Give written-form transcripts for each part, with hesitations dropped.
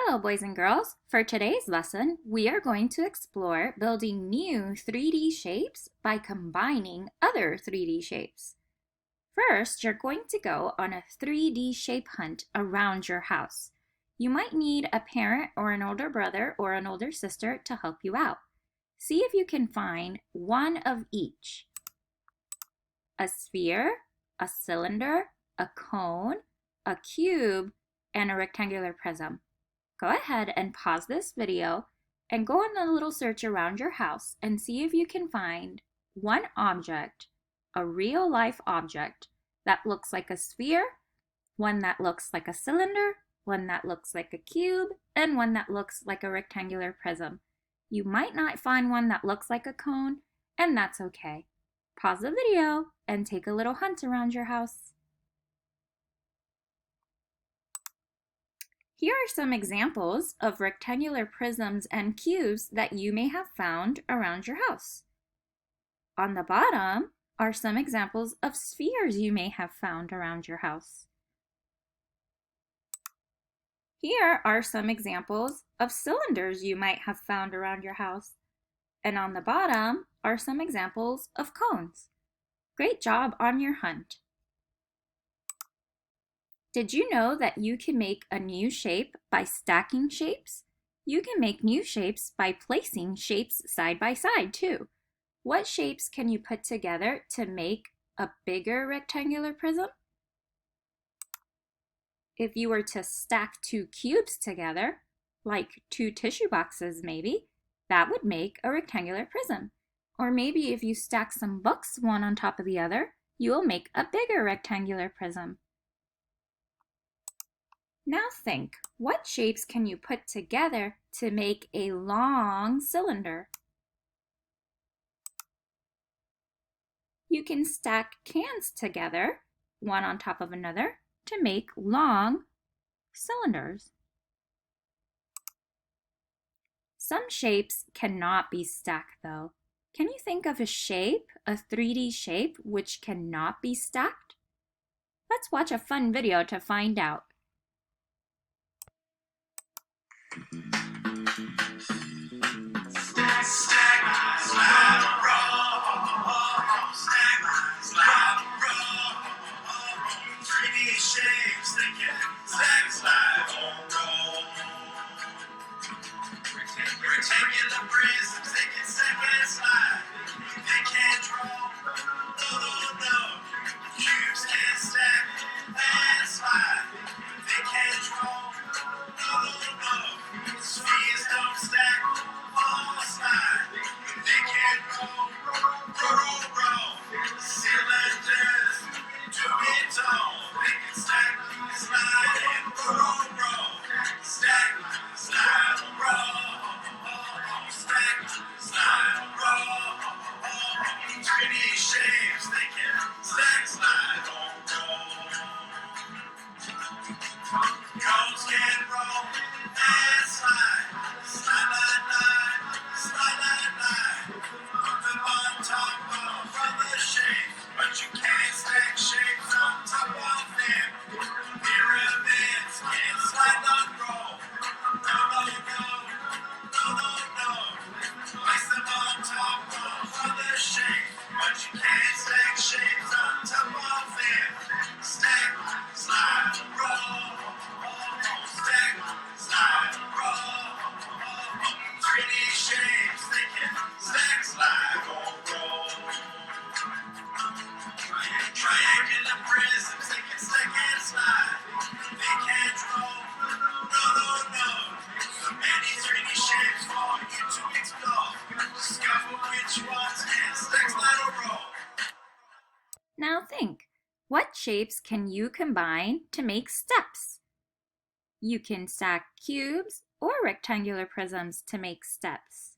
Hello, boys and girls. For today's lesson, we are going to explore building new 3D shapes by combining other 3D shapes. First, you're going to go on a 3D shape hunt around your house. You might need a parent or an older brother or an older sister to help you out. See if you can find one of each: a sphere, a cylinder, a cone, a cube, and a rectangular prism. Go ahead and pause this video and go on a little search around your house and see if you can find one object, a real life object, that looks like a sphere, one that looks like a cylinder, one that looks like a cube, and one that looks like a rectangular prism. You might not find one that looks like a cone, and that's okay. Pause the video and take a little hunt around your house. Here are some examples of rectangular prisms and cubes that you may have found around your house. On the bottom are some examples of spheres you may have found around your house. Here are some examples of cylinders you might have found around your house. And on the bottom are some examples of cones. Great job on your hunt. Did you know that you can make a new shape by stacking shapes? You can make new shapes by placing shapes side by side too. What shapes can you put together to make a bigger rectangular prism? If you were to stack two cubes together, like two tissue boxes maybe, that would make a rectangular prism. Or maybe if you stack some books one on top of the other, you will make a bigger rectangular prism. Now think, what shapes can you put together to make a long cylinder? You can stack cans together, one on top of another, to make long cylinders. Some shapes cannot be stacked though. Can you think of a shape, a 3D shape, which cannot be stacked? Let's watch a fun video to find out. Stack, stack, slide, roll. Stack, slide, roll. 3D shapes, they can stack, slide, roll. Rectangular prisms, they can stack and slide. They can't draw, no. Cubes can stack and slide. They can't draw, no. Spheres don't stack or slide. They can't roll. Cylinders do it all. They can stack, slide, and roll. Stack, slide, roll. Stack, slide, roll. 3D shapes, they can stack, slide, roll. Cones can roll and slide. Slide, line. Put them on top of other shapes, but you can't stack shapes on top of them. Pyramids can slide and roll. No. Place them on top of other shapes, but you can't stack shapes on top of them. Stack, slide, roll. Stack, slide, roll. 3D shapes, they can stack, slide, roll. Triangular prisms, they can stack and slide. They can't roll, no. So many 3D shapes for you to explore. Discover which ones can stack, slide, or roll. Now think, what shapes can you combine to make steps? You can stack cubes or rectangular prisms to make steps.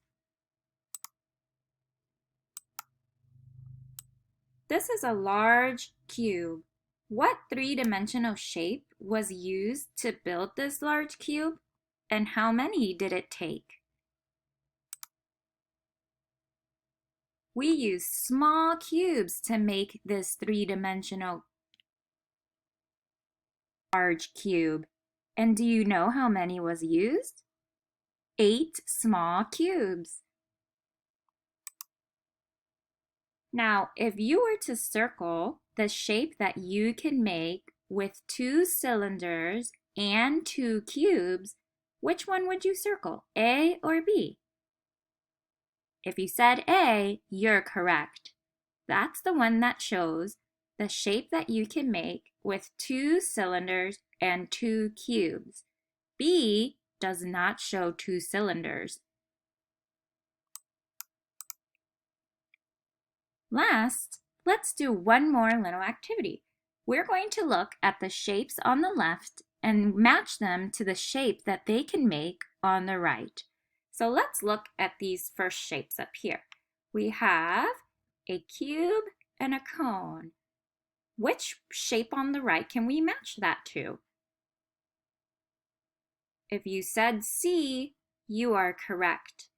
This is a large cube. What three-dimensional shape was used to build this large cube, and how many did it take? We use small cubes to make this three-dimensional large cube. And do you know how many was used? 8 small cubes. Now, if you were to circle the shape that you can make with 2 cylinders and 2 cubes, which one would you circle, A or B? If you said A, you're correct. That's the one that shows the shape that you can make with 2 cylinders and 2 cubes. B does not show 2 cylinders. Last, let's do one more little activity. We're going to look at the shapes on the left and match them to the shape that they can make on the right. So let's look at these first shapes up here. We have a cube and a cone. Which shape on the right can we match that to? If you said C, you are correct.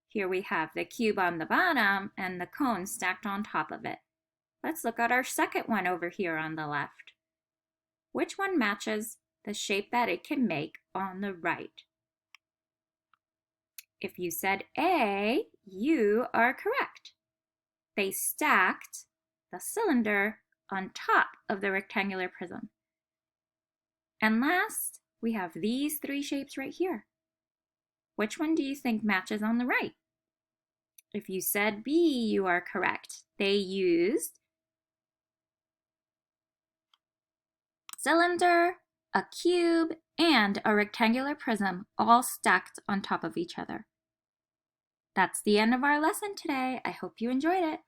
Here we have the cube on the bottom and the cone stacked on top of it. Let's look at our second one over here on the left. Which one matches the shape that it can make on the right? If you said A, you are correct. They stacked the cylinder on top of the rectangular prism. And last, we have these 3 shapes right here. Which one do you think matches on the right? If you said B, you are correct. They used cylinder, a cube, and a rectangular prism all stacked on top of each other. That's the end of our lesson today. I hope you enjoyed it.